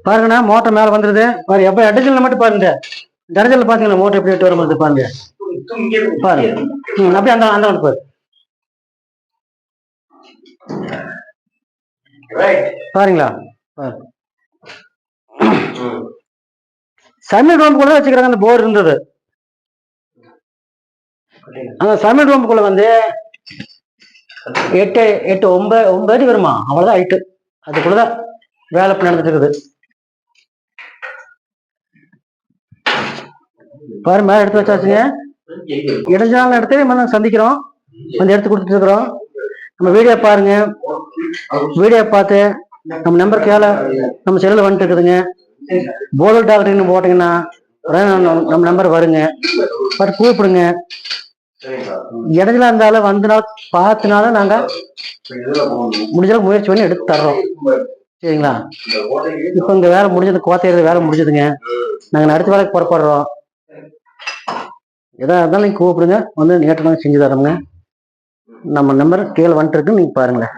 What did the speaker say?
பாருங்கண்ணா மோட்டர் மேல வந்துருது பாரு. எப்ப அடிச்சல் மட்டும் பாருங்க, டரஜல் பாத்தீங்களா மோட்டர் எப்படி எட்டு வரும்போது பாருங்க. பாருங்க அப்படியே அந்த அந்த வந்து பாரு பாருங்களா. சமையல் ரூமுக்குள்ள வச்சுக்கிறாங்க. அந்த போர் இருந்தது அந்த சமையல் ரூமுக்குள்ள வந்து 8 அடி வருமா, அவ்வளவுதான் ஹைட்டு. அதுக்குள்ளதான் வேலை நடந்துட்டு இருக்குது. பாரு மேல எடுத்து வச்சாச்சுங்க. இடைஞ்சாலும் இடத்துல சந்திக்கிறோம், வந்து எடுத்து கொடுத்துட்டு இருக்கிறோம். நம்ம வீடியோ பாருங்க, வீடியோ பார்த்து நம்ம நம்பர் கேள நம்ம செல்லுல வந்துட்டு இருக்குதுங்க. போலர் டாக்டர்னு போட்டீங்கன்னா நம்ம நம்பர் வருங்க, பார்த்து கூப்பிடுங்க. இடைஞ்சலா இருந்தாலும் வந்தனால பார்த்துனாலும் நாங்க முடிஞ்சாலும் முயற்சி பண்ணி எடுத்து தர்றோம். சரிங்களா. இப்ப இங்க வேலை முடிஞ்சது, கோத்தையிறது வேலை முடிஞ்சதுங்க. நாங்க அடுத்த வேலைக்கு புறப்படுறோம். எதா இருந்தாலும் நீங்க கூப்பிடுங்க, வந்து நேற்று நாங்கள் செஞ்சு தரோங்க. நம்ம நம்பர் கீழே வந்துட்டு இருக்கு, நீங்க பாருங்களேன்.